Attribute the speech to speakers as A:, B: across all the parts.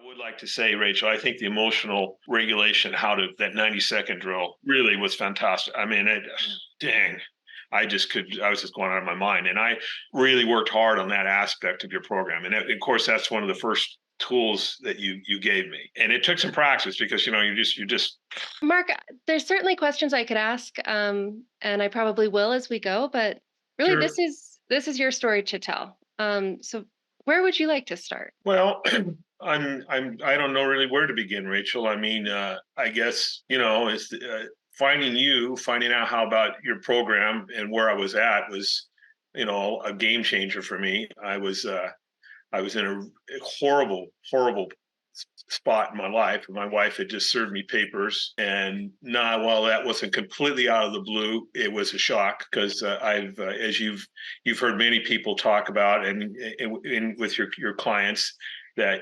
A: would like to say, Rachel, I think the emotional regulation, that 90-second drill really was fantastic. I mean, dang, I was just going out of my mind. And I really worked hard on that aspect of your program. And of course, that's one of the first tools that you gave me. And it took some practice because, you just,
B: Mark, there's certainly questions I could ask, and I probably will as we go. But really,
A: sure.
B: this is your story to tell. So where would you like to start?
A: Well, I don't know really where to begin, Rachel. I mean, I guess, it's finding out how about your program and where I was at was, a game changer for me. I was in a horrible, horrible spot in my life. My wife had just served me papers, and while that wasn't completely out of the blue, it was a shock because as you've heard many people talk about, and with your clients, that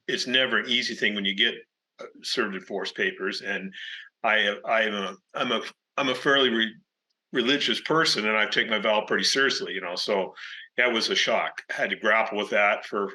A: it's never an easy thing when you get served divorce papers, and I'm a fairly religious person, and I take my vow pretty seriously, so that was a shock. I had to grapple with that for a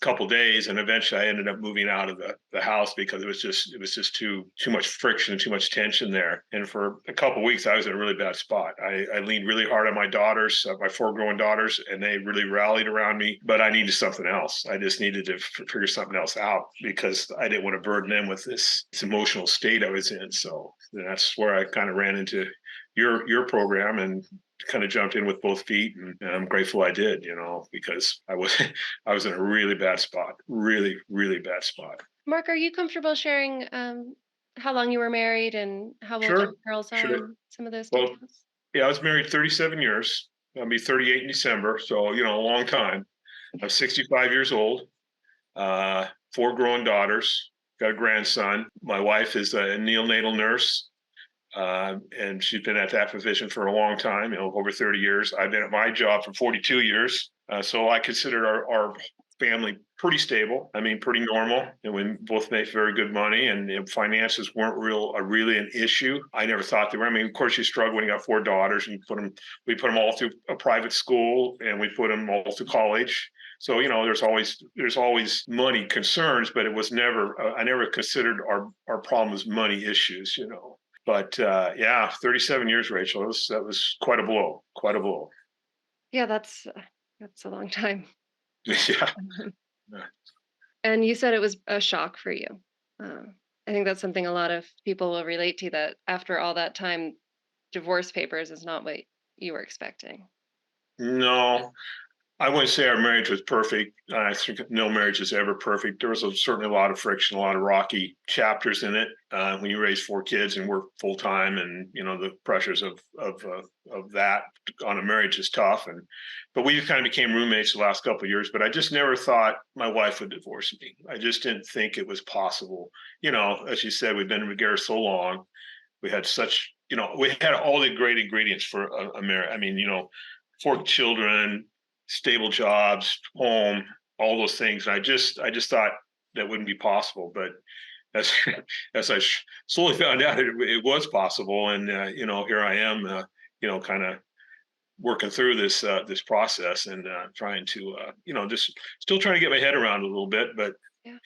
A: couple of days, and eventually I ended up moving out of the house because it was just too much friction, too much tension there. And for a couple of weeks I was in a really bad spot. I leaned really hard on my daughters, my 4 growing daughters, and they really rallied around me, but I needed something else. I just needed to figure something else out because I didn't want to burden them with this emotional state I was in. So that's where I kind of ran into your program and kind of jumped in with both feet, and I'm grateful I did, because I was in a really bad spot, really, really bad spot.
B: Mark, are you comfortable sharing how long you were married and how old your
A: Sure,
B: girls are
A: sure.
B: and some of those
A: Well,
B: details?
A: yeah, I was married 37 years. I'll be 38 in December, so a long time. I'm 65 years old. 4 growing daughters. Got a grandson. My wife is a neonatal nurse. And she's been at that position for a long time, over 30 years. I've been at my job for 42 years. So I consider our family pretty stable. I mean, pretty normal. And we both make very good money, and finances weren't really an issue. I never thought they were. I mean, of course, you struggle when you got 4 daughters, and we put them all through a private school, and we put them all through college. So there's always money concerns, but it was never. I never considered our problem as money issues. But yeah, 37 years, Rachel. That was quite a blow. Quite a blow.
B: Yeah, that's a long time.
A: Yeah.
B: Mhm.
A: Yeah.
B: And you said it was a shock for you. Uh, I think that's something a lot of people will relate to. That after all that time, divorce papers is not what you were expecting.
A: No, I wouldn't say our marriage was perfect. I think no marriage is ever perfect. There was certainly a lot of friction, a lot of rocky chapters in it when you raise 4 kids and work full time, and the pressures of that on a marriage is tough. But we kind of became roommates the last couple of years. But I just never thought my wife would divorce me. I just didn't think it was possible. As you said, we've been together so long. We had we had all the great ingredients for a marriage. I mean, 4 children, stable jobs, home, all those things. And I just thought that wouldn't be possible. But as as I slowly found out, it was possible, and here I am, kind of working through this process, and trying to just still trying to get my head around it a little bit, but
B: Yeah.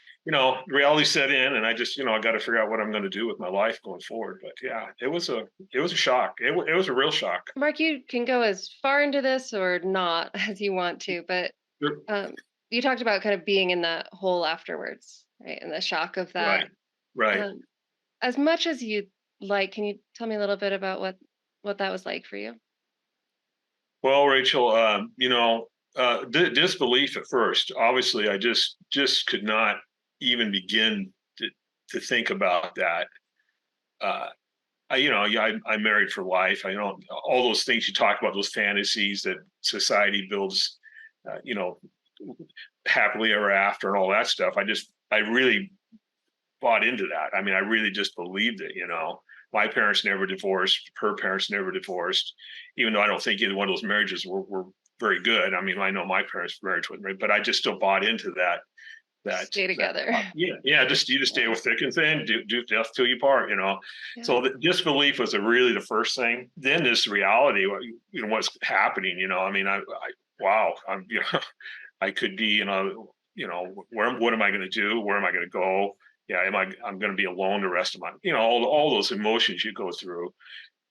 A: reality set in, and I just I got to figure out what I'm going to do with my life going forward. But yeah, it was a shock. It was a real shock.
B: Mark, you can go as far into this or not as you want to, but
A: Sure.
B: um, you talked about kind of being in that hole afterwards, right? And the shock of that.
A: Right, right.
B: Um, as much as you like, can you tell me a little bit about what that was like for you?
A: Well, Rachel, disbelief at first. Obviously, I just could not even begin to think about that. Uh, I'm married for life. I know all those things you talk about, those fantasies that society builds, uh, you know, happily ever after and all that stuff. I really bought into that. I mean, I really just believed it. My parents never divorced. Her parents never divorced, even though I don't think either one of those marriages were very good. I mean, I know my parents' marriage wasn't right, but I just still bought into
B: Stay
A: that
B: together.
A: yeah, just you just stay with thick and thin, do death till you part.
B: Yeah.
A: So the disbelief was really the first thing. Then this reality, what's happening. I mean, wow, I could be what am I going to do? Where am I going to go? Yeah, I'm going to be alone the rest of my, all those emotions you go through.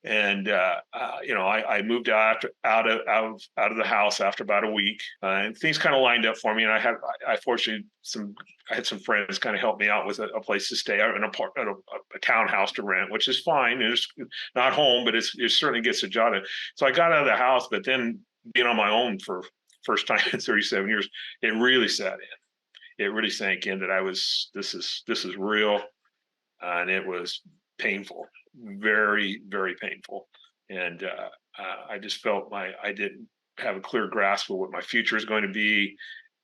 A: And I moved out of the house after about a week, and things kind of lined up for me. And I fortunately I had some friends kind of help me out with a place to stay, a townhouse to rent, which is fine. It's not home, but it certainly gets a job. So I got out of the house, but then being on my own for first time in 37 years, it really set in. It really sank in that this is real, and it was painful, very, very painful. And I just felt I didn't have a clear grasp of what my future is going to be.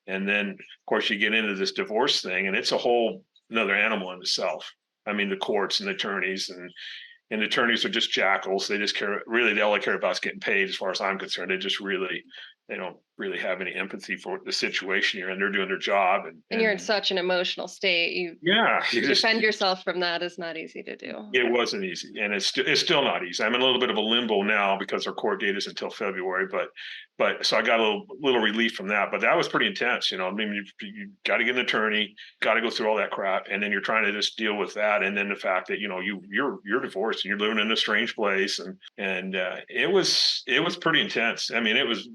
A: And then, of course, you get into this divorce thing, and it's a whole another animal in itself. I mean, the courts and the attorneys and attorneys are just jackals. They just they all care about is getting paid, as far as I'm concerned. They don't really have any empathy for the situation you're in. They're doing their job.
B: And you're in such an emotional state. To defend yourself from that is not easy to do.
A: It wasn't easy, and it's still not easy. I'm in a little bit of a limbo now because our court date is until February, but so I got a little relief from that. But that was pretty intense. I mean, you got to get an attorney, got to go through all that crap, and then you're trying to just deal with that, and then the fact that you're divorced and you're living in a strange place, and it was pretty intense. I mean, it was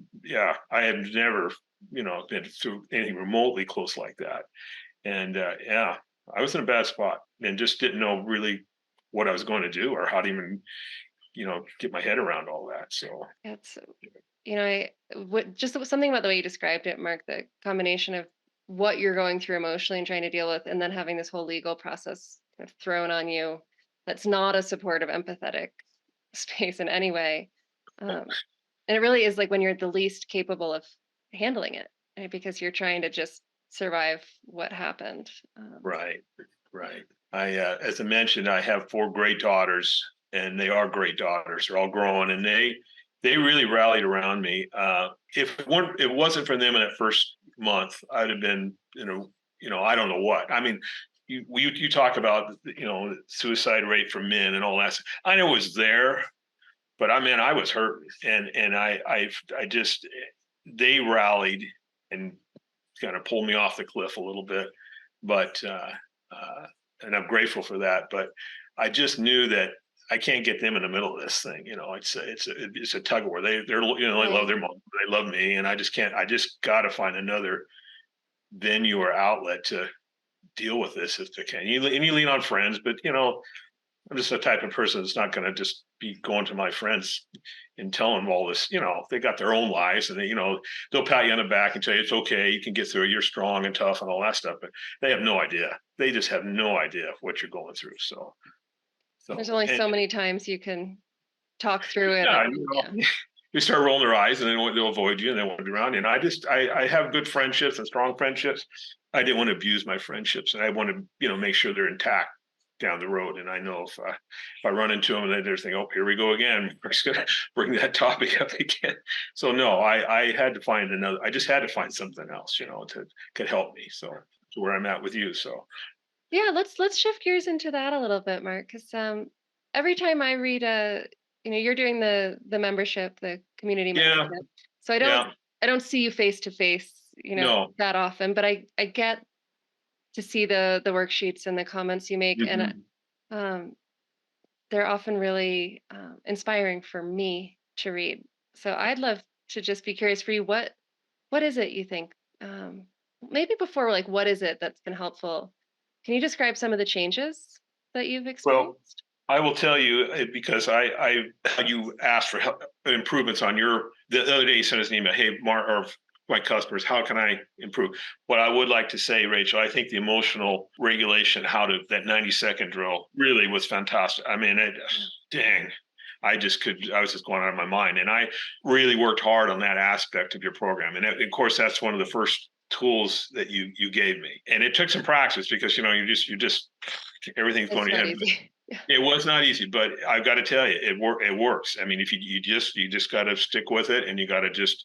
A: I had never been through anything remotely close like that, and I was in a bad spot and just didn't know really what I was going to do or how to even get my head around all that. So
B: that's just something about the way you described it, Mark, the combination of what you're going through emotionally and trying to deal with, and then having this whole legal process kind of thrown on you that's not a supportive, empathetic space in any way. And it really is like when you're the least capable of handling it, right? Because you're trying to just survive what happened.
A: Right. As I mentioned, I have 4 great daughters, and they are great daughters. They're all grown, and they really rallied around me. If it wasn't for them in that first month, I'd have been, I don't know what. I mean, you talk about suicide rate for men and all that. I know it was there, but I was hurt, and I just they rallied and kind of pulled me off the cliff a little bit, but and I'm grateful for that. But I just knew that I can't get them in the middle of this thing. It's a tug of war. They love their mom, they love me, and I just can't. I just got to find another venue or outlet to deal with this if they can. And you lean on friends, but I'm just the type of person that's not going to just be going to my friends and telling them all this. They got their own lives, and they'll pat you on the back and tell you it's okay, you can get through it, you're strong and tough and all that stuff. But they have no idea. They just have no idea what you're going through. So
B: there's only so many times you can talk through it.
A: You start rolling their eyes, and then they'll avoid you and they won't be around you. And I have good friendships and strong friendships. I didn't want to abuse my friendships, and I want to make sure they're intact down the road. And I know if I run into them and they're thinking, oh, here we go again, we're just going to bring that topic up again. So no, I had to find I just had to find something else, to could help me. So to where I'm at with you. So
B: yeah, let's shift gears into that a little bit, Mark, because every time I read you're doing the membership, the community membership, so I don't see you face to face, that often, but I get to see the worksheets and the comments you make,
A: mm-hmm.
B: and they're often really inspiring for me to read. So I'd love to just be curious for you, what is it you think? Maybe before, like, what is it that's been helpful? Can you describe some of the changes that you've experienced?
A: Well, I will tell you, because you asked for improvements on the other day you sent us an email, hey, Mark, or my customers, how can I improve? What I would like to say, Rachel, I think the emotional regulation, that 90-second drill really was fantastic. I mean, I was just going out of my mind. And I really worked hard on that aspect of your program. And of course, that's one of the first tools that you gave me. And it took some practice because, you just everything's going to happen. It was not easy, but I've got to tell you, it works. I mean, if you just got to stick with it, and you got to just,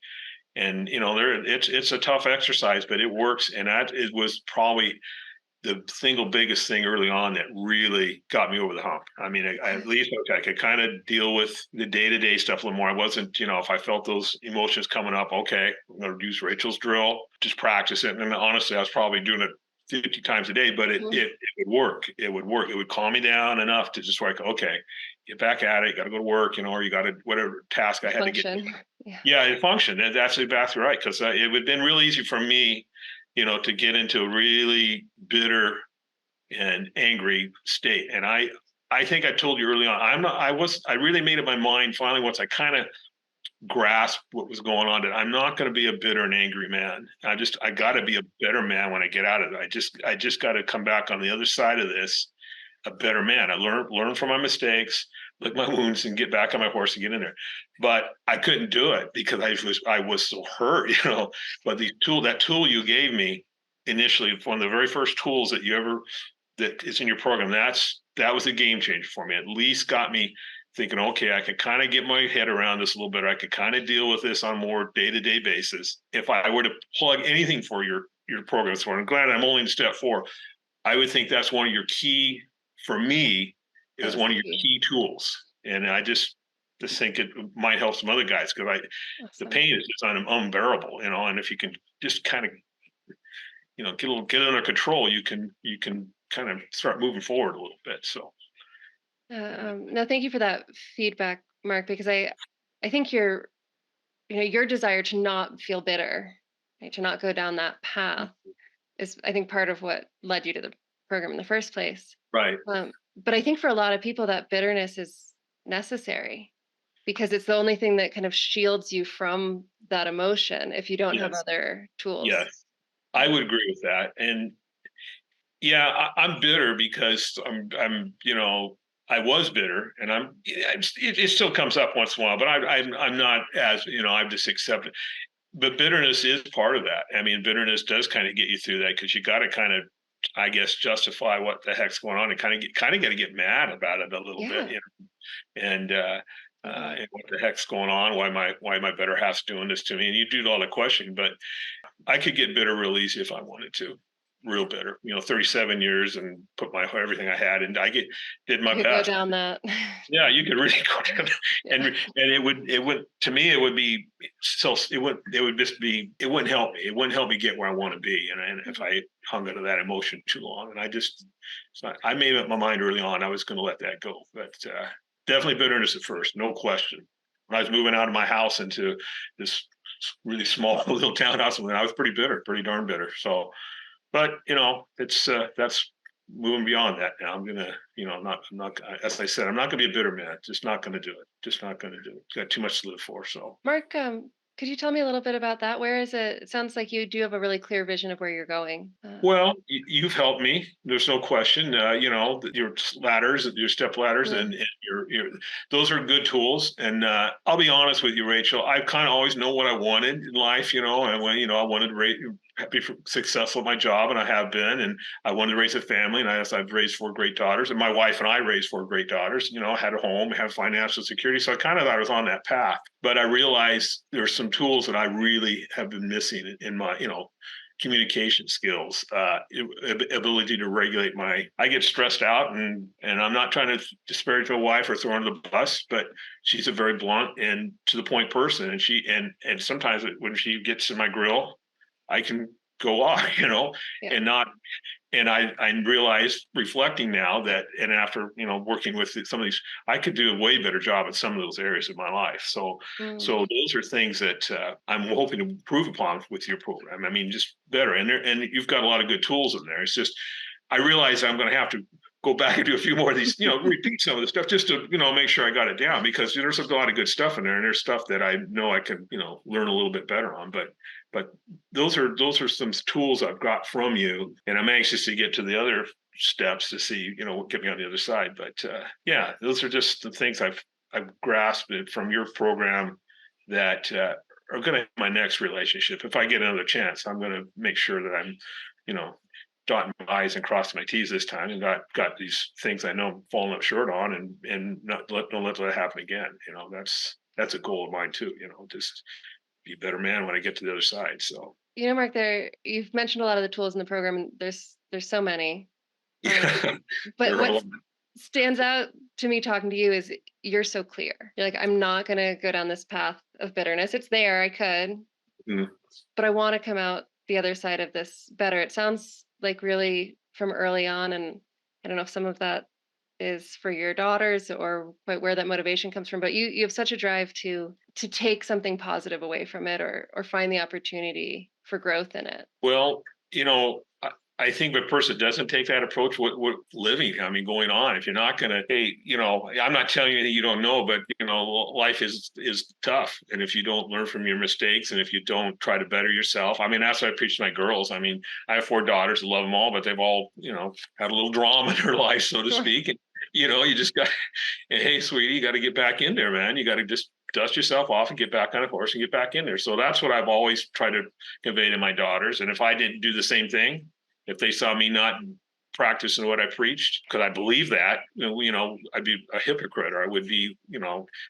A: and it's a tough exercise, but it works. And it was probably the single biggest thing early on that really got me over the hump. I mean, I at least okay, I could kind of deal with the day-to-day stuff a little more. I wasn't, if I felt those emotions coming up, okay, I'm going to use Rachel's drill, just practice it. And honestly, I was probably doing it 50 times a day, but it would work. It would work. It would calm me down enough to just like, okay, get back at it. Got to go to work, or you got to whatever task I had to get.
B: Yeah.
A: Yeah, it functioned. That's absolutely right. Because it would have been really easy for me, to get into a really bitter and angry state. And I think I told you early on, I really made up my mind finally once I kind of grasped what was going on that I'm not going to be a bitter and angry man. I got to be a better man when I get out of it. I just got to come back on the other side of this a better man. I learn from my mistakes, lick my wounds, and get back on my horse and get in there. But I couldn't do it because I was so hurt, But that tool you gave me initially, one of the very first tools that is in your program, that was a game changer for me. At least got me thinking, okay, I can kind of get my head around this a little better. I could kind of deal with this on a more day-to-day basis. If I were to plug anything for your program, so I'm glad I'm only in step 4. I would think that's one of your key, for me, is one of your key tools. And I just think it might help some other guys because the pain is just unbearable, and if you can just kind of, get under control, you can kind of start moving forward a little bit. So.
B: No, thank you for that feedback, Mark, because I think your desire to not feel bitter, right, to not go down that path is, I think, part of what led you to the program in the first place.
A: Right.
B: But I think for a lot of people that bitterness is necessary because it's the only thing that kind of shields you from that emotion if you don't have
A: Yes.
B: other tools.
A: Yes. I would agree with that. And yeah, I'm bitter because I was bitter, and it still comes up once in a while, but I'm not as, I've just accepted. But bitterness is part of that. I mean, bitterness does kind of get you through that because you got to kind of, I guess, justify what the heck's going on and kind of got to get mad about it a little bit, and and what the heck's going on? Why my better half's doing this to me? And you do all the questioning, but I could get bitter real easy if I wanted to, real bitter. 37 years and put everything I had, and did my
B: You could
A: best.
B: go down that.
A: Yeah, you could really go down, and it would to me it would be so it would just be it wouldn't help me. It wouldn't help me get where I want to be, and if I hung onto that emotion too long, and I made up my mind early on I was going to let that go, but definitely bitterness at first, no question. When I was moving out of my house into this really small little townhouse, I was pretty bitter, pretty darn bitter. So, but it's that's moving beyond that now. I'm gonna, I'm not, as I said, I'm not gonna be a bitter man. Just not gonna do it. Just not gonna do it. Got too much to live for. So,
B: Mark, could you tell me a little bit about that? Where is it? It sounds like you do have a really clear vision of where you're going.
A: well, you've helped me. There's no question. Your ladders, your step ladders, and your those are good tools. And I'll be honest with you, Rachel. I kind of always know what I wanted in life. And I wanted to be successful at my job, and I have been. And I wanted to raise a family, and I've raised 4 great daughters, and my wife and I raised 4 great daughters. Had a home, had financial security. So I kind of thought I was on that path. But I realized there's some tools that I really have been missing in my, communication skills, ability to regulate I get stressed out, and I'm not trying to disparage my wife or throw her under the bus, but she's a very blunt and to the point person. And sometimes when she gets in my grill, I can go off, and not, and I realized reflecting now that, and after, working with some of these, I could do a way better job in some of those areas of my life. So those are things that I'm hoping to improve upon with your program. I mean, just better. And you've got a lot of good tools in there. It's just, I realize I'm going to have to go back and do a few more of these, repeat some of the stuff just to, make sure I got it down, because there's a lot of good stuff in there, and there's stuff that I know I can, learn a little bit better on. But those are some tools I've got from you, and I'm anxious to get to the other steps to see, what get me on the other side. But yeah, those are just the things I've grasped from your program that are going to my next relationship. If I get another chance, I'm going to make sure that I'm, dotting my I's and crossing my T's this time, and got these things I know I'm falling up short on, and don't let that happen again. That's a goal of mine too. Just be a better man when I get to the other side. So
B: Mark, you've mentioned a lot of the tools in the program, and there's so many. Um,
A: Yeah,
B: but
A: there are a
B: what
A: lot.
B: stands out to me talking to you is you're so clear. You're like, I'm not gonna go down this path of bitterness. It's there, I could,
A: Mm.
B: but I want to come out the other side of this better. It sounds like really from early on, and I don't know if some of that is for your daughters or quite where that motivation comes from, but you have such a drive to take something positive away from it, or find the opportunity for growth in it.
A: Well, I think if a person doesn't take that approach, what living, I mean, going on, if you're not going to, hey, I'm not telling you anything you don't know, but life is tough. And if you don't learn from your mistakes, and if you don't try to better yourself, I mean, that's what I preach to my girls. I mean, I have 4 daughters, I love them all, but they've all, had a little drama in their life, so to
B: Sure.
A: speak. And, you just got, hey, sweetie, you got to get back in there, man. You got to just dust yourself off and get back on a horse and get back in there. So that's what I've always tried to convey to my daughters. And if I didn't do the same thing, if they saw me not practicing what I preached, because I believe that, I'd be a hypocrite, or I would be,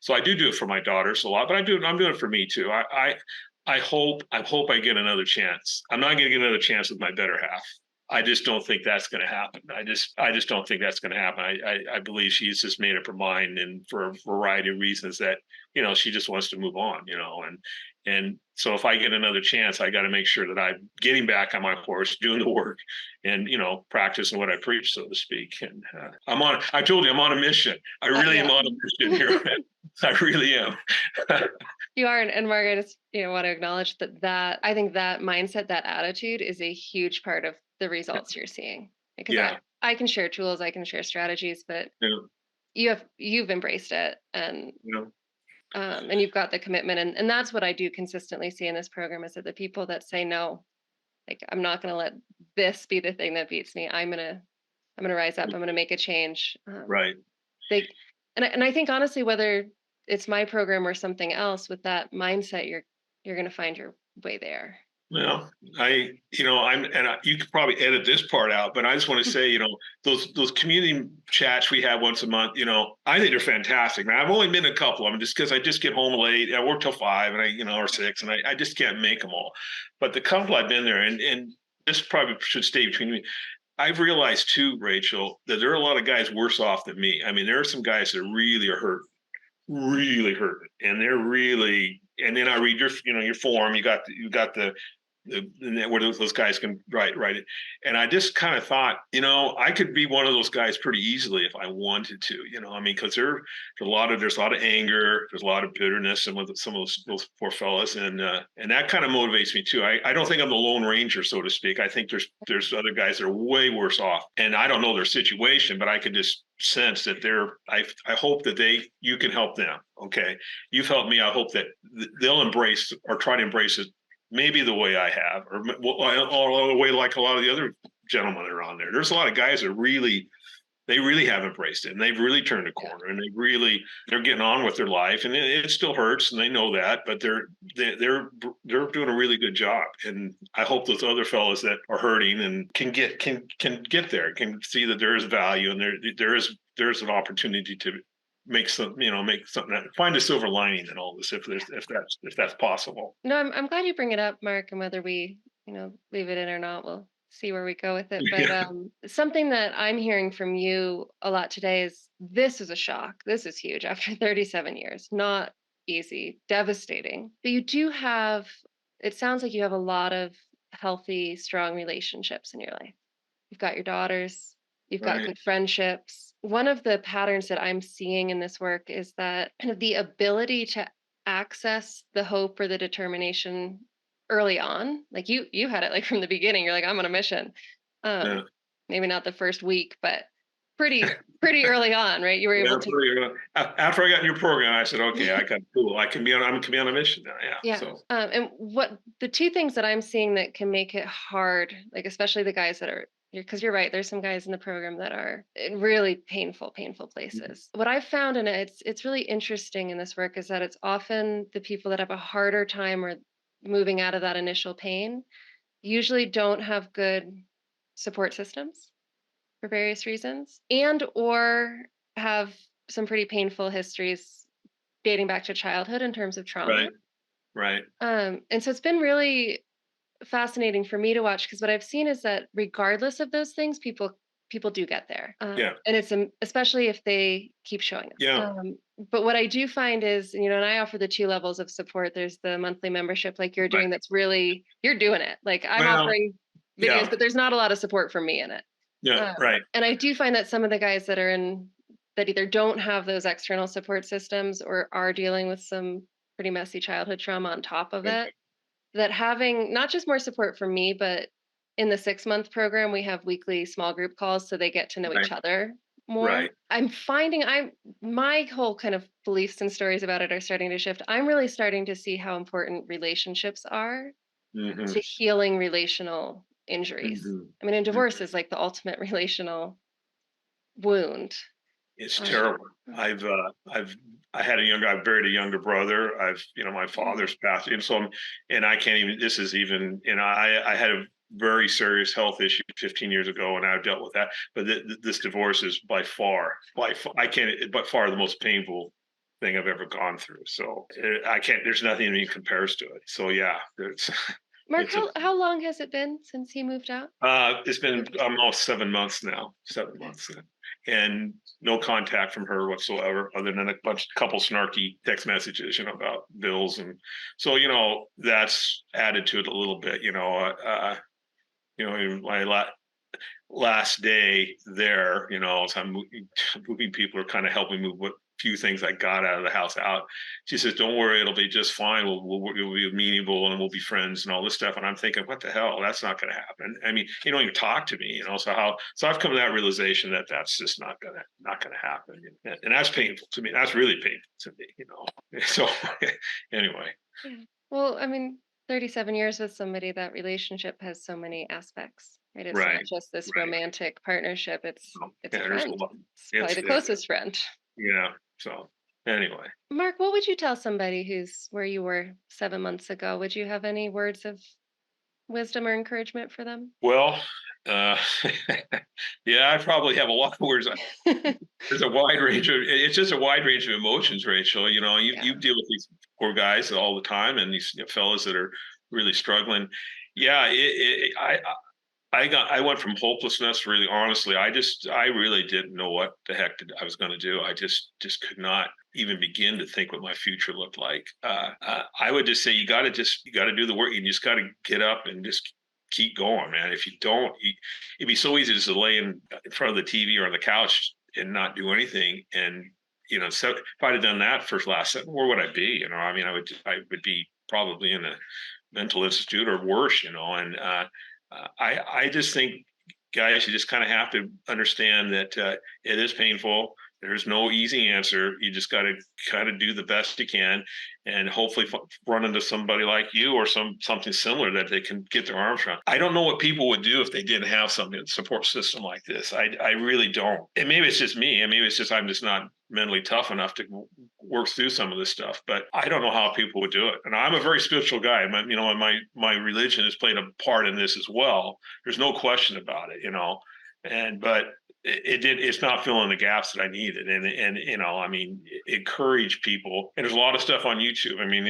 A: so I do it for my daughters a lot, but I'm doing it for me too. I hope I get another chance. I'm not going to get another chance with my better half. I just don't think that's going to happen. I just don't think that's going to happen. I believe she's just made up her mind, and for a variety of reasons that she just wants to move on. And so if I get another chance, I got to make sure that I'm getting back on my horse, doing the work, and practicing what I preach, so to speak. And I told you I'm on a mission. I really am
B: Yeah.
A: on a mission here. I really am.
B: You are, and Mark, I just want to acknowledge that I think that mindset, that attitude, is a huge part of the results you're seeing. Because
A: Yeah.
B: I can share tools, I can share strategies, but
A: Yeah.
B: you've embraced it, and you've got the commitment, and that's what I do consistently see in this program, is that the people that say no, like, I'm not going to let this be the thing that beats me. I'm gonna rise up. I'm gonna make a change.
A: Right.
B: They and I think honestly, whether it's my program or something else, with that mindset, you're gonna find your way there.
A: Well, you could probably edit this part out, but I just want to say, those community chats we have once a month, I think they're fantastic. Now, I've only been a couple of them just because I just get home late. I work till 5 and or 6, and I just can't make them all. But the couple I've been there, and this probably should stay between me. I've realized too, Rachel, that there are a lot of guys worse off than me. I mean, there are some guys that really are hurt, really hurt, and they're really. And then I read your form. You got where those guys can write it. And I just kind of thought, I could be one of those guys pretty easily if I wanted to, I mean, because there's a lot of anger, there's a lot of bitterness, and with some of those poor fellas, and that kind of motivates me too. I don't think I'm the Lone Ranger, so to speak. I think there's other guys that are way worse off, and I don't know their situation, but I could just sense that I hope that you can help them. Okay, you've helped me. I hope that they'll embrace, or try to embrace it, maybe the way I have, or the way like a lot of the other gentlemen that are on there. There's a lot of guys that they really have embraced it, and they've really turned a corner, and they're getting on with their life, and it still hurts, and they know that, but they're doing a really good job. And I hope those other fellows that are hurting and can get there, can see that there is value, and there's an opportunity to make something, find a silver lining in all this, if that's possible.
B: No, I'm glad you bring it up, Mark, and whether we leave it in or not, we'll see where we go with it. But
A: Yeah.
B: something that I'm hearing from you a lot today is this is a shock. This is huge after 37 years. Not easy, devastating. But you do have. It sounds like you have a lot of healthy, strong relationships in your life. You've got your daughters, you've got
A: Right.
B: good friendships. One of the patterns that I'm seeing in this work is that kind of the ability to access the hope or the determination early on. Like you had it like from the beginning. You're like, I'm on a mission.
A: Yeah.
B: Um, maybe not the first week, but pretty early on, right? You were
A: Yeah,
B: able to.
A: after I got in your program, I said, okay, I got cool. I can be on a mission now. Yeah.
B: Yeah.
A: So
B: And what the two things that I'm seeing that can make it hard, like especially the guys that are, because you're right, there's some guys in the program that are in really painful places. What I've found, and it's really interesting in this work, is that it's often the people that have a harder time or moving out of that initial pain usually don't have good support systems for various reasons, and or have some pretty painful histories dating back to childhood in terms of trauma.
A: right, right.
B: And so it's been really fascinating for me to watch because what I've seen is that regardless of those things, people do get there,
A: Yeah.
B: and it's especially if they keep showing up.
A: Yeah.
B: But what I do find is, and I offer the two levels of support. There's the monthly membership, like you're
A: Right.
B: doing, that's really you're doing it. Like I'm
A: Well,
B: offering videos,
A: yeah.
B: but there's not a lot of support from me in it.
A: Yeah. Right.
B: And I do find that some of the guys that are in that either don't have those external support systems or are dealing with some pretty messy childhood trauma on top of it, that having not just more support from me, but in the 6-month program, we have weekly small group calls so they get to know
A: Right.
B: each other more.
A: Right.
B: I'm finding my whole kind of beliefs and stories about it are starting to shift. I'm really starting to see how important relationships are to
A: Hmm.
B: healing relational injuries.
A: Hmm.
B: I mean, and divorce is like the ultimate relational wound.
A: It's
B: Um,
A: terrible. I had I've buried a younger brother. My father's passed, and and I can't even. This is even, I had a very serious health issue 15 years ago, and I've dealt with that. But this divorce is by far, I can't, by far the most painful thing I've ever gone through. So I can't. There's nothing that even compares to it. So yeah, there's.
B: Mark,
A: It's a.
B: how long has it been since he moved out?
A: It's been almost 7 months now. 7 months, and no contact from her whatsoever, other than couple snarky text messages, about bills, and so that's added to it a little bit. In my last day there, so moving people are kind of helping move what few things I got out of the house out. She says, "Don't worry, it'll be just fine. We'll be meaningful and we'll be friends and all this stuff." And I'm thinking, what the hell? That's not going to happen. I mean, you don't even talk to me, So I've come to that realization that that's just not gonna happen, and that's painful to me. That's really painful to me. So anyway,
B: Yeah. Well, I mean, 37 years with somebody, that relationship has so many aspects, right? It's not
A: right,
B: just this
A: right.
B: romantic partnership, it's a
A: Yeah, there's a
B: friend.
A: lot.
B: It's probably
A: It's
B: the closest friend.
A: yeah. So anyway.
B: Mark, what would you tell somebody who's where you were 7 months ago? Would you have any words of wisdom or encouragement for them?
A: Well, uh, yeah, I probably have a lot of words. There's a wide range of. It's just a wide range of emotions, Rachel. You
B: Yeah.
A: deal with these poor guys all the time, and these fellas that are really struggling. Yeah, I went from hopelessness. Really, honestly, I really didn't know what the heck I was going to do. I just could not even begin to think what my future looked like. I would just say you got to do the work. You just got to get up and just keep going, man. If you don't, it'd be so easy just to lay in front of the TV or on the couch and not do anything. And so if I'd have done that for last, where would I be? I mean, I would be probably in a mental institute or worse. And I just think, guys, you just kind of have to understand that it is painful. There's no easy answer. You just got to kind of do the best you can, and hopefully run into somebody like you or something similar that they can get their arms around. I don't know what people would do if they didn't have something support system like this. I really don't. And maybe it's just me, and maybe it's just I'm just not mentally tough enough to work through some of this stuff. But I don't know how people would do it. And I'm a very spiritual guy. My religion has played a part in this as well. There's no question about it. But it's not filling the gaps that I needed. And I mean, encourage people. And there's a lot of stuff on YouTube. I mean,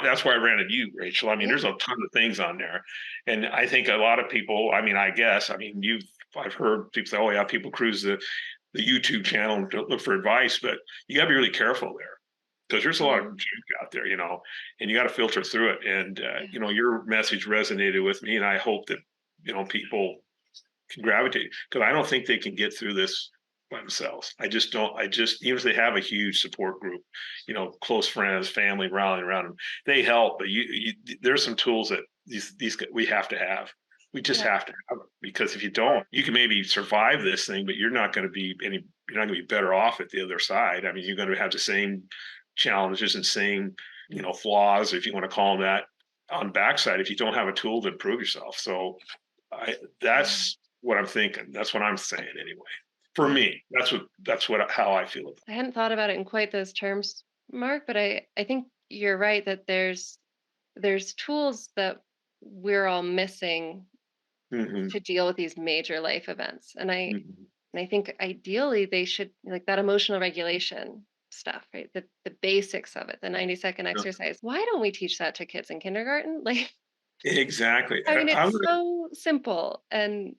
A: that's why I ran into you, Rachel. I mean,
B: Yeah.
A: there's a ton of things on there. And I think a lot of people, I mean, I've heard people say, oh yeah, people cruise the YouTube channel and look for advice, but you got to be really careful there because there's a lot of
B: Mm,
A: junk out there, and you got to filter through it. And
B: yeah.
A: your message resonated with me, and I hope that people can gravitate, because I don't think they can get through this by themselves. I just don't. Even if they have a huge support group, close friends, family rallying around them, they help. But there's some tools that these we have to have. We just
B: Yeah.
A: have to have it, because if you don't, you can maybe survive this thing, but you're not going to be You're not going to be better off at the other side. I mean, you're going to have the same challenges and same flaws, if you want to call them that, on backside if you don't have a tool to improve yourself. So
B: Yeah.
A: that's what I'm thinking. That's what I'm saying anyway. For
B: Yeah.
A: me, that's how I feel about
B: I hadn't thought about it in quite those terms, Mark, but I think you're right that there's tools that we're all missing
A: it. Hmm.
B: to deal with these major life events.
A: Hmm.
B: And I think ideally they should like that emotional regulation stuff, right? The basics of it, the 90-second
A: Yeah.
B: exercise. Why don't we teach that to kids in kindergarten? Like
A: Exactly.
B: I mean,
A: I'm
B: it's
A: gonna
B: so simple,
A: I'm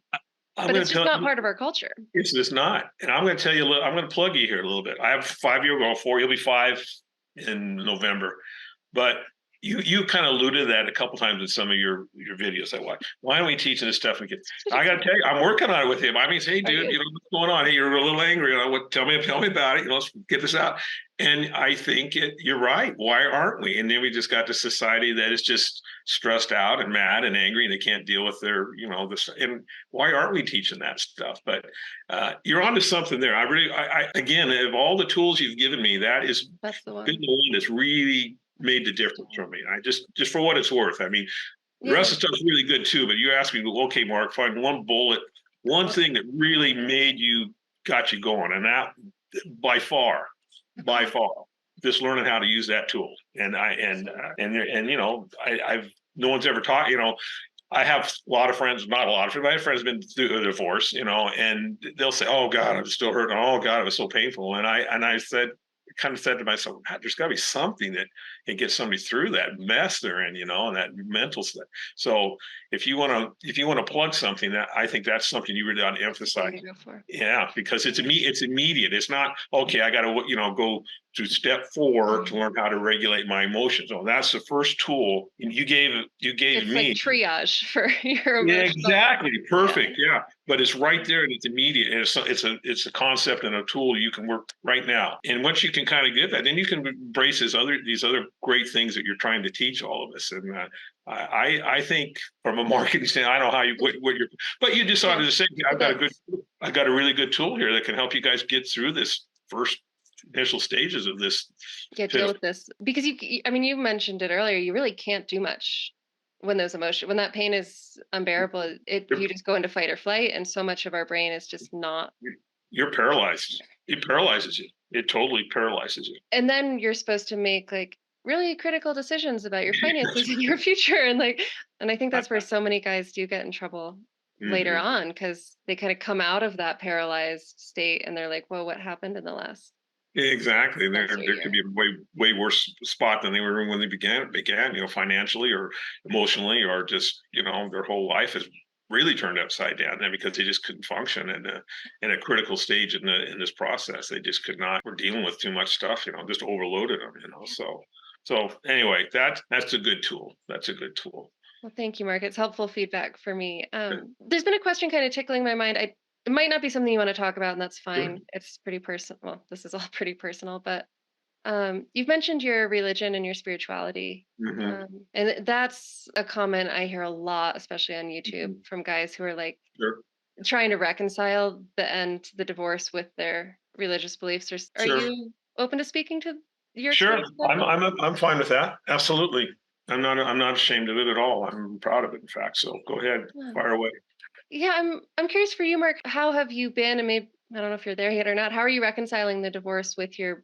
B: but
A: gonna
B: it's just
A: tell
B: not
A: you,
B: part of our culture.
A: it's just not. And I'm gonna tell you a little, I'm gonna plug you here a little bit. I have a 5-year girl, 4, you'll be 5 in November. But you kind of alluded to that a couple times in some of your videos I watch. Why aren't we teaching this stuff again? I got to tell you, I'm working on it with him. I mean, hey,
B: Are
A: dude,
B: you?
A: what's going on? Hey, you're a little angry. What? Tell me about it. Let's get this out. And I think you're right. Why aren't we? And then we just got this society that is just stressed out and mad and angry, and they can't deal with their, this. And why aren't we teaching that stuff? But you're onto something there. Again, of all the tools you've given me, that is
B: That's the
A: been
B: one.
A: the one that's really made the difference for me. I just for what it's worth. I mean, the
B: Yeah.
A: rest of the stuff's really good too. But you asked me, okay, Mark, find one bullet, one thing that really got you going, and that by far, by
B: Okay.
A: far, just learning how to use that tool. And I've no one's ever taught. I have a lot of friends, not a lot of friends. My friends have been through a divorce, and they'll say, "Oh God, I'm still hurting. Oh God, it was so painful." And I kind of said to myself, "There's got to be something that can get somebody through that mess they're in, and that mental stuff." So if you want to plug something, that I think that's something you really ought to emphasize.
B: To go for.
A: Yeah, because it's immediate. It's not okay. I got to go to step 4 to learn how to regulate my emotions. Oh, that's the first tool you gave
B: It's like
A: me.
B: triage for your
A: Yeah,
B: emotional.
A: exactly.
B: Yeah.
A: Perfect. Yeah. But it's right there and it's immediate. And it's a concept and a tool you can work right now. And once you can kind of get that, then you can embrace these other great things that you're trying to teach all of us. And I think from a marketing standpoint, I don't know how what you're, but you decided to say, I've got a really good tool here that can help you guys get through this first initial stages of this.
B: Yeah, deal with this because I mean, you mentioned it earlier. You really can't do much when when that pain is unbearable. You just go into fight or flight, and so much of our brain is just not.
A: You're paralyzed. It paralyzes you. It totally paralyzes you.
B: And then you're supposed to make like really critical decisions about your finances and your future, and I think that's where so many guys do get in trouble later
A: Mhm.
B: on because they kind of come out of that paralyzed state and they're like, "Well, what happened in the last
A: Exactly.
B: month or
A: There could be
B: year?"
A: a way worse spot than they were in when they began, financially or emotionally, or just, their whole life is really turned upside down then because they just couldn't function in a critical stage in this process. They just could not. We're dealing with too much stuff, just overloaded them. So anyway, that's a good tool. That's a good tool.
B: Well, thank you, Mark. It's helpful feedback for me. There's been a question kind of tickling my mind. It might not be something you want to talk about, and that's
A: Sure.
B: fine. It's pretty personal. Well, this is all pretty personal, but you've mentioned your religion and your spirituality.
A: Hmm.
B: And that's a comment I hear a lot, especially on YouTube,
A: Hmm.
B: from guys who are like
A: Sure.
B: trying to reconcile the divorce with their religious beliefs. Are
A: Sure.
B: you open to speaking to your
A: Sure.
B: experience with that at all?
A: I'm fine with that. Absolutely. I'm not ashamed of it at all. I'm proud of it, in fact. So go ahead,
B: Yeah.
A: fire away.
B: Yeah, I'm curious for you, Mark. How have you been? And maybe I don't know if you're there yet or not. How are you reconciling the divorce with your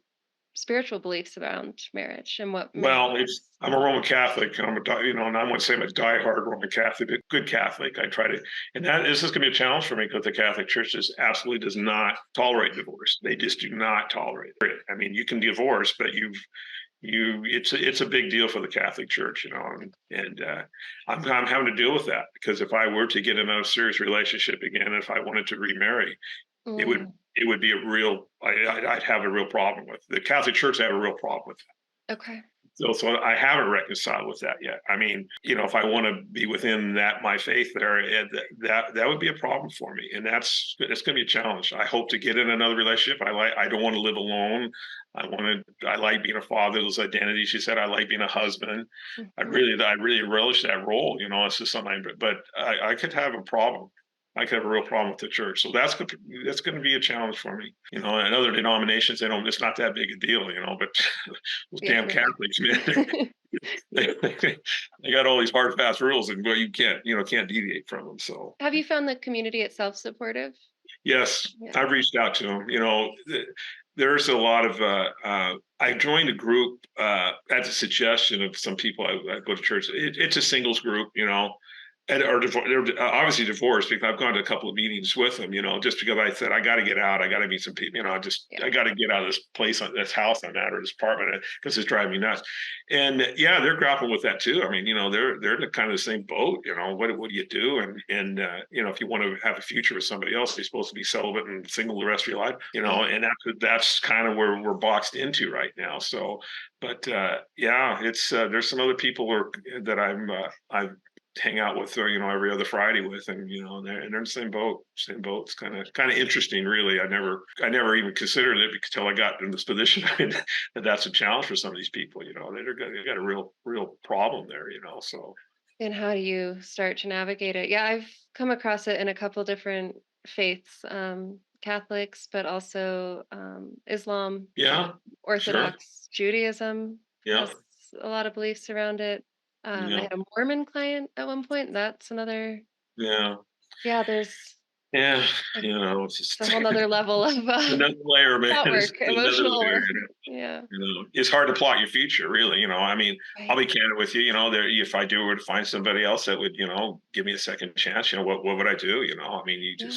B: spiritual beliefs around marriage and what marriage
A: Well,
B: is?
A: I'm a Roman Catholic, and and I wouldn't say I'm a diehard Roman Catholic, but good Catholic. I try to, and this is going to be a challenge for me because the Catholic Church absolutely does not tolerate divorce. They just do not tolerate it. I mean, you can divorce, but it's a big deal for the Catholic Church, and I'm having to deal with that because if I were to get in a serious relationship again, if I wanted to remarry, it would
B: Mm,
A: it would be a real I'd have a real problem with the Catholic Church. I have a real problem with.
B: okay.
A: So I haven't reconciled with that yet. I mean, if I want to be within my faith there, that would be a problem for me, and it's going to be a challenge. I hope to get in another relationship. I don't want to live alone. I like being a father. Those identities. She said I like being a husband.
B: Mhm.
A: I really relish that role. It's just something. But I could have a problem. I could have a real problem with the church. So that's going to be a challenge for me. In other denominations, they don't. It's not that big a deal. But those
B: Yeah,
A: damn
B: you're like,
A: Catholics, man, they got all these hard, fast rules, and you can't deviate from them. So
B: have you found the community itself supportive?
A: yes,
B: Yeah.
A: I've reached out to them. There's a lot of. I joined a group at the suggestion of some people I go to church. It's a singles group, and are they're obviously divorced because I've gone to a couple of meetings with them, just because I said I got to get out, I got to meet some people,
B: Yeah.
A: I got to get out of this place, this house I'm at, or this apartment, because it's driving me nuts. And yeah, they're grappling with that too. I mean, they're in kind of the same boat. What do you do? And if you want to have a future with somebody else, you're supposed to be celibate and single the rest of your life.
B: Yeah.
A: And that's kind of where we're boxed into right now. So, but yeah, it's there's some other people that I hang out with, every other Friday with, and they're in the same boat. Same boat. It's kind of interesting, really. I never even considered it until I got in this position. that that's a challenge for some of these people. They got a real problem there. So
B: And how do you start to navigate it? Yeah, I've come across it in a couple different faiths, Catholics, but also Islam,
A: yeah, sure,
B: Orthodox Judaism
A: yeah,
B: has a lot of beliefs around it. I
A: yeah,
B: had a Mormon client at one point. That's another.
A: yeah,
B: Yeah, there's
A: yeah.
B: it's
A: It's
B: a
A: just
B: whole nother level of
A: another layer, man.
B: thought
A: It's
B: work,
A: another
B: emotional
A: layer.
B: work. Yeah.
A: It's hard to plot your future, really. I mean, I'll
B: Right.
A: be candid with you. If I do were to find somebody else that would, give me a second chance, what would I do? I mean,
B: Yeah.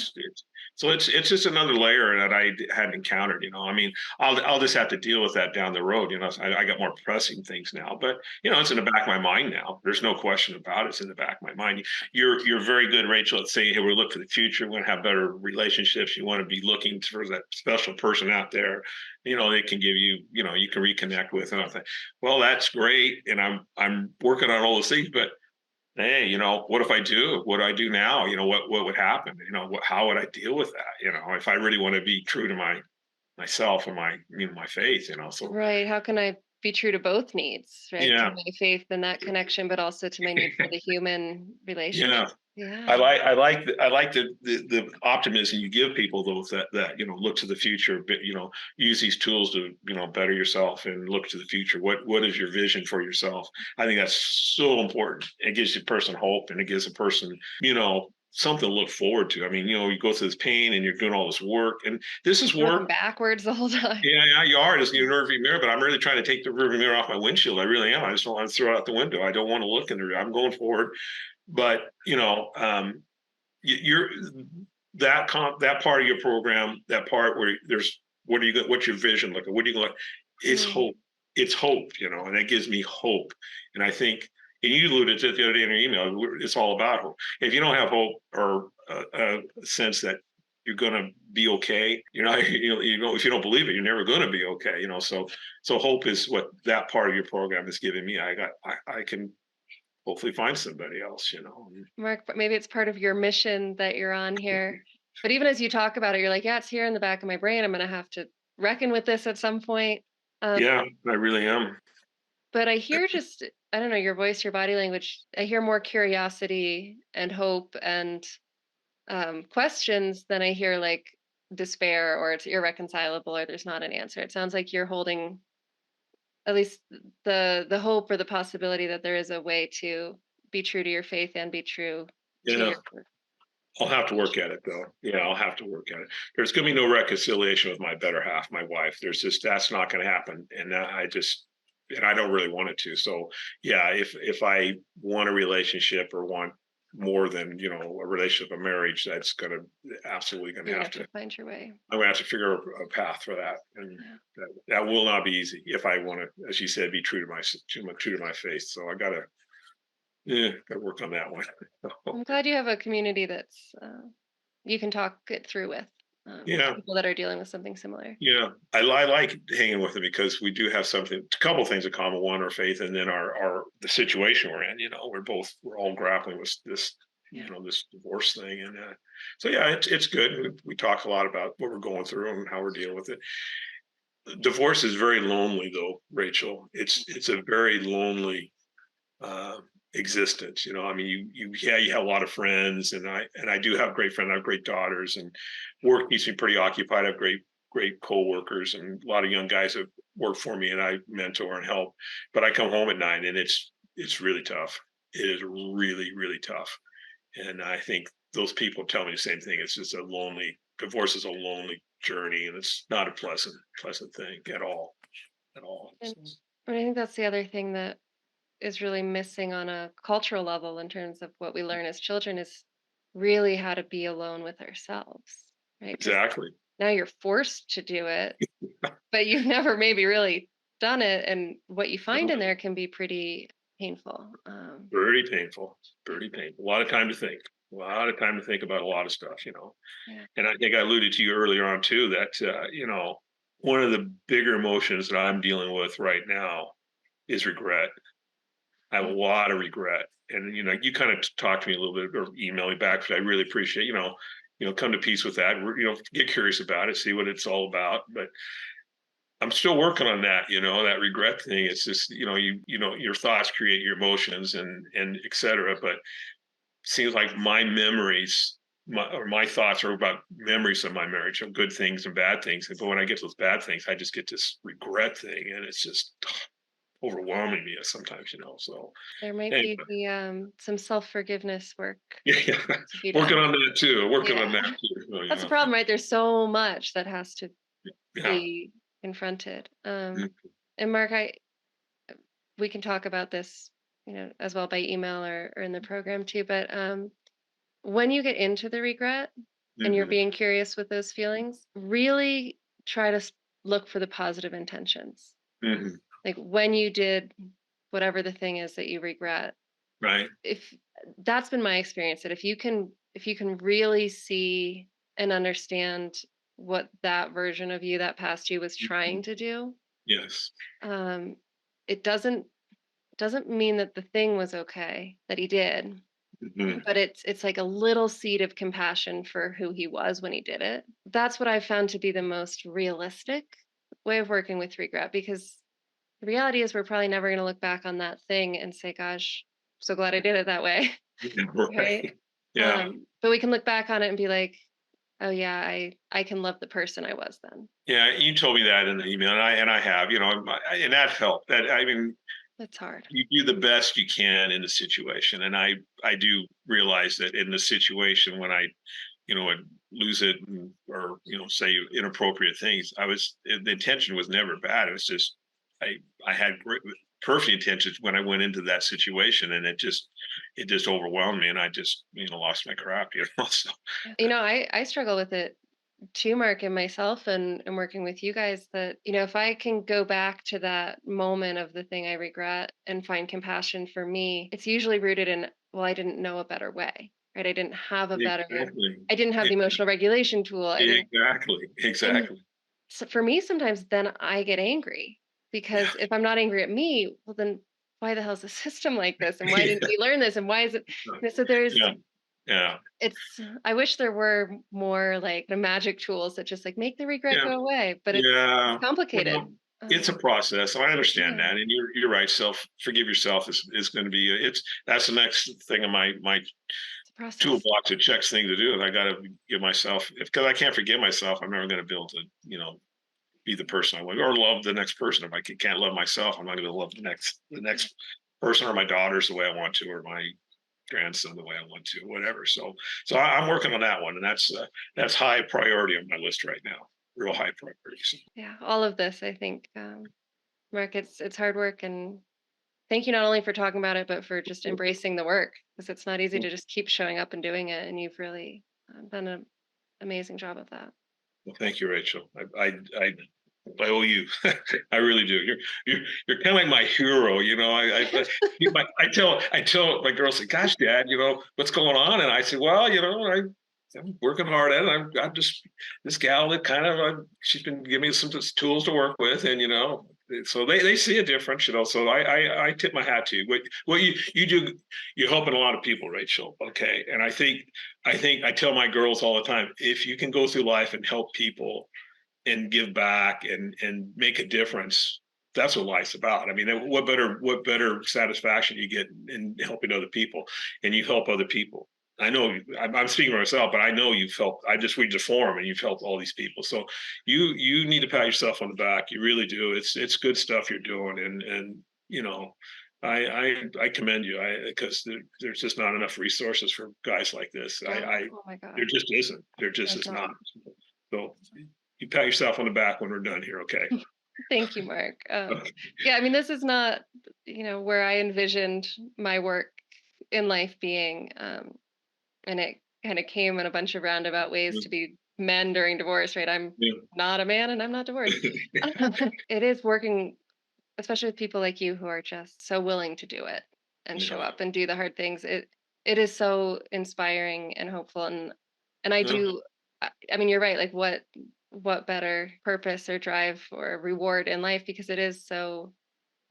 A: so it's just another layer that I hadn't encountered. I mean, I'll just have to deal with that down the road. So I got more pressing things now, but it's in the back of my mind now. There's no question about it. It's in the back of my mind. You're very good, Rachel, at saying, hey, we look for the future. We want to have better relationships. You want to be looking for that special person out there, they can give you, you can reconnect with. And I think, well, that's great. And I'm working on all those things, but hey, what if I do? What do I do now? What would happen? How would I deal with that? If I really want to be true to myself and my faith, so
B: Right. How can I be true to both needs, right? To
A: yeah,
B: my faith and that connection, but also to my need for the human
A: yeah.
B: relationship. Yeah.
A: I like the optimism you give people, though, that look to the future, but use these tools to better yourself and look to the future. What is your vision for yourself? I think that's so important. It gives a person hope, and it gives a person something to look forward to. I mean, you go through this pain and you're doing all this work, and this is
B: You're looking
A: work.
B: backwards the whole time.
A: Yeah, yeah, you are. It's your rearview mirror, but I'm really trying to take the rearview mirror off my windshield. I really am. I just don't want to throw it out the window. I don't want to look in the rear. I'm going forward, but you're that part of your program, that part where there's what do you got, what's your vision looking, what do you got, it's
B: Mm.
A: hope. It's hope, and that gives me hope. And I think, and you alluded to it the other day in your email, it's all about hope. If you don't have hope, or a sense that you're going to be okay, if you don't believe it, you're never going to be okay. So hope is what that part of your program is giving me. I can hopefully find somebody else.
B: Mark, but maybe it's part of your mission that you're on here. But even as you talk about it, you're like, yeah, it's here in the back of my brain. I'm going to have to reckon with this at some point. Um,
A: Yeah, I really am.
B: but I hear just, I don't know, your voice, your body language. I hear more curiosity and hope and questions than I hear like despair or it's irreconcilable or there's not an answer. It sounds like you're holding at least the hope or the possibility that there is a way to be true to your faith and be true to
A: Yeah,
B: your
A: I'll have to work at
B: relationship.
A: it, though. Yeah, I'll have to work at it. There's going to be no reconciliation with my better half, my wife. That's not going to happen, and I don't really want it to. So yeah, if I want a relationship or want more than a relationship, a marriage, that's absolutely going to
B: You're gonna
A: have
B: have
A: to.
B: to find your way.
A: I'm going to have to figure a path for that, and
B: Yeah.
A: that will not be easy if I want to, as you said, be true to my faith. So I gotta, yeah, gotta work on that one.
B: I'm glad you have a community that's you can talk it through with
A: Yeah,
B: people that are dealing with something similar.
A: yeah, I like hanging with them because we do have a couple things in common. One, our faith, and then the situation we're in. We're all grappling with
B: Yeah.
A: this divorce thing, and so yeah, it's good. We talk a lot about what we're going through and how we're dealing with it. Divorce is very lonely, though, Rachel. It's a very lonely uh, existence. I mean, you have a lot of friends, and I do have great friends. I have great daughters, and work keeps me pretty occupied. I have great coworkers and a lot of young guys that work for me, and I mentor and help. But I come home at night, and it's really tough. It is really really tough, and I think those people tell me the same thing. It's just a lonely divorce is a lonely journey, and it's not a pleasant thing at all, at all.
B: And, and I think that's the other thing that is really missing on a cultural level in terms of what we learn as children is really how to be alone with ourselves, right? Because
A: Exactly.
B: now you're forced to do it, but you've never maybe really done it, and what you find in
A: No,
B: there can be pretty painful.
A: pretty painful. Pretty painful. A lot of time to think. A lot of time to think about a lot of stuff, you know.
B: Yeah.
A: And I think I alluded to you earlier on too that one of the bigger emotions that I'm dealing with right now is regret. I have a
B: Yeah.
A: lot of regret, and you kind of talked to me a little bit or email me back, which I really appreciate. Come to peace with that. Get curious about it, see what it's all about. But I'm still working on that. That regret thing. It's just your thoughts create your emotions and et cetera. But it seems like my memories. My thoughts are about memories of my marriage, of good things and bad things. But when I get those bad things, I just get this regret thing, and it's just overwhelming me sometimes. So
B: There might
A: anyway,
B: be some self-forgiveness work
A: yeah,
B: to be
A: working
B: done.
A: on that too. Working on
B: Yeah.
A: that too. So,
B: That's the problem, right? There's so much that has to
A: yeah.
B: be confronted.
A: Mm,
B: And Mark, we can talk about this, as well by email or in the program too. But when you get into the regret and you're
A: mhm,
B: being curious with those feelings, really try to look for the positive intentions.
A: mhm,
B: Like when you did whatever the thing is that you regret,
A: right.
B: if that's been my experience, that if you can really see and understand what that version of you, that past you was trying
A: Mhm,
B: to do,
A: yes.
B: um, it doesn't mean that the thing was okay that he did,
A: Mhm,
B: but it's like a little seed of compassion for who he was when he did it. That's what I've found to be the most realistic way of working with regret, because the reality is we're probably never going to look back on that thing and say, gosh, so glad I did it that way.
A: yeah,
B: Right.
A: right. Yeah.
B: But we can look back on it and be like, oh yeah, I can love the person I was then.
A: Yeah. You told me that in the email, and I have, and that helped. That I mean,
B: That's hard.
A: you do the best you can in the situation, and I do realize that in the situation when I would lose it or say inappropriate things. The intention was never bad. It was just I I had perfect intentions when I went into that situation, and it just overwhelmed me, and I just lost my crap. So
B: Yeah. I struggle with it too, Mark, and myself, and working with you guys, that, if I can go back to that moment of the thing I regret and find compassion for me, it's usually rooted in, well, I didn't know a better way, right?
A: exactly,
B: I didn't have the emotional regulation tool. I didn't.
A: exactly,
B: And
A: exactly.
B: so for me, sometimes then I get angry,
A: Yeah,
B: because if I'm not angry at me, well, then why the hell is the system like this? And why didn't we learn this? And why is it? So
A: yeah, yeah,
B: I wish there were more like the magic tools that just like make the regret
A: yeah.
B: go away, but it's
A: Yeah,
B: complicated.
A: well, it's a process. I understand
B: Yeah,
A: that, and you're right. Forgive yourself is going to be that's the next thing in my
B: it's a process.
A: toolbox of checks thing to do. And I got to give myself because I can't forgive myself. I'm never going to be able to be the person I want or love the next person. If I can't love myself, I'm not going to love the next person or my daughters the way I want to or my grandson the way I want to, whatever. So I'm working on that one, and that's high priority on my list right now. Real high priority. So.
B: Yeah, all of this, I think, Mark, it's hard work, and thank you not only for talking about it, but for just embracing the work, because it's not easy to just keep showing up and doing it, and you've really done an amazing job of that.
A: Well, thank you, Rachel. I owe you. I really do. You're kind of like my hero. I tell my girls, like, "Gosh, Dad, what's going on?" And I said, "Well, I'm working hard at it. I'm just this gal that kind of she's been giving me some just tools to work with, and so they see a difference, So I tip my hat to you. What you do, you're helping a lot of people, Rachel. Okay, and I think I tell my girls all the time, if you can go through life and help people and give back and make a difference, that's what life's about. I mean, what better satisfaction you get in helping other people, and you help other people. I know I'm speaking for myself, but I know you've helped. I just read the forum, and you've helped all these people. So you need to pat yourself on the back. You really do. It's good stuff you're doing, and you know, I commend you. Because there's just not enough resources for guys like this.
B: No,
A: I
B: oh my
A: there
B: God,
A: just isn't. There just
B: there's
A: is not.
B: not.
A: So you pat yourself on the back when we're done here, okay?
B: Thank you, Mark.
A: Okay.
B: Yeah, I mean, this is not, where I envisioned my work in life being. And it kind of came in a bunch of roundabout ways to be men during divorce, right? I'm
A: Yeah.
B: not a man and I'm not divorced. It is working, especially with people like you who are just so willing to do it and show
A: Yeah.
B: up and do the hard things. It is so inspiring and hopeful, and I
A: Yeah.
B: do. I mean, you're right. Like, what better purpose or drive or reward in life, because it is so.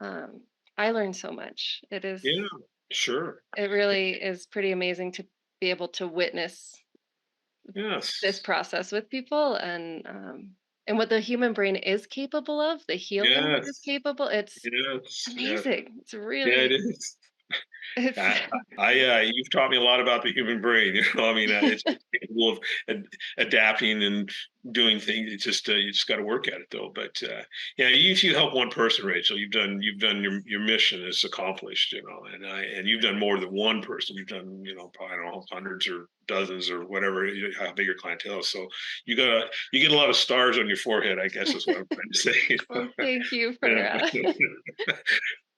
B: Um, I learned so much.
A: Yeah. Sure.
B: It really is pretty amazing to be able to witness this
A: Yes.
B: process with people, and what the human brain is capable of, the healing it is
A: Yes.
B: capable. It's
A: Yes. Yes.
B: amazing. It's
A: Yeah, it
B: really
A: is.
B: it's
A: You've taught me a lot about the human brain. I mean, it's capable of adapting and doing things. It's just you just got to work at it, though. But yeah, if you help one person, Rachel, you've done your mission is accomplished. And you've done more than one person. You've done probably, I don't know, hundreds or dozens or whatever. How big your clientele is. So you get a lot of stars on your forehead. I guess is what I'm trying to say.
B: well, thank you for
A: Yeah.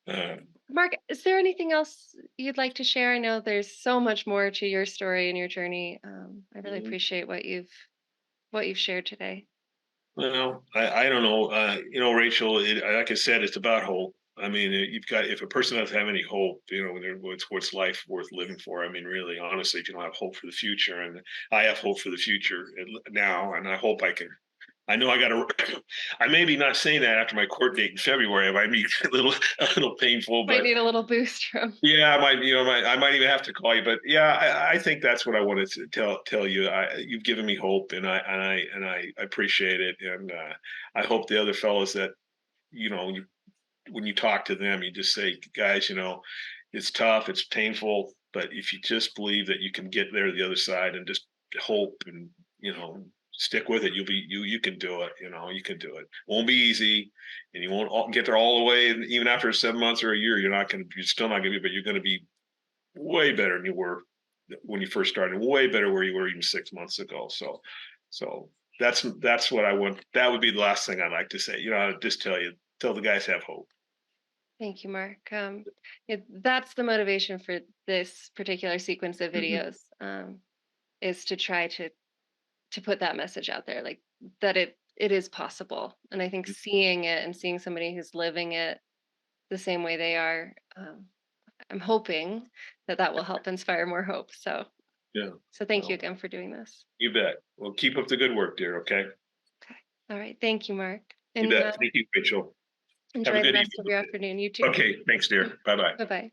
A: uh,
B: Mark, is there anything else you'd like to share? I know there's so much more to your story and your journey. I really appreciate what you've shared today.
A: Well, I don't know. Rachel, like I said, it's about hope. I mean, you've got if a person doesn't have any hope, what's life worth living for? I mean, really, honestly, if you don't have hope for the future, and I have hope for the future now, and I hope I can. I know I got to. I may be not saying that after my court date in February. It might be a little painful,
B: Might
A: but
B: need a little boost from.
A: yeah, I might even have to call you, but yeah, I think that's what I wanted to tell you. You've given me hope, and I appreciate it, and I hope the other fellows that when you talk to them, you just say, guys, it's tough, it's painful, but if you just believe that you can get there to the other side and just hope and stick with it, you can do it. You can do it. Won't be easy, and you won't get there all the way. And even after 7 months or a year, you're still not going to be, but you're going to be way better than you were when you first started. Way better where you were even 6 months ago. So that's what I want. That would be the last thing I'd like to say. I'd just tell the guys have hope.
B: Thank you, Mark. That's the motivation for this particular sequence of
A: Mhm.
B: videos, is to try to put that message out there, like that it is possible. And I think seeing it and seeing somebody who's living it the same way they are, I'm hoping that will help inspire more hope.
A: Yeah.
B: So thank you
A: Well,
B: again for doing this.
A: you bet. Well, keep up the good work, dear. Okay.
B: Okay. All right. Thank you, Mark.
A: You
B: And
A: bet. Thank you, Rachel. Have a
B: enjoy the
A: good
B: rest of
A: evening.
B: your afternoon. You too.
A: Okay. Thanks, dear. Bye bye.
B: Bye bye.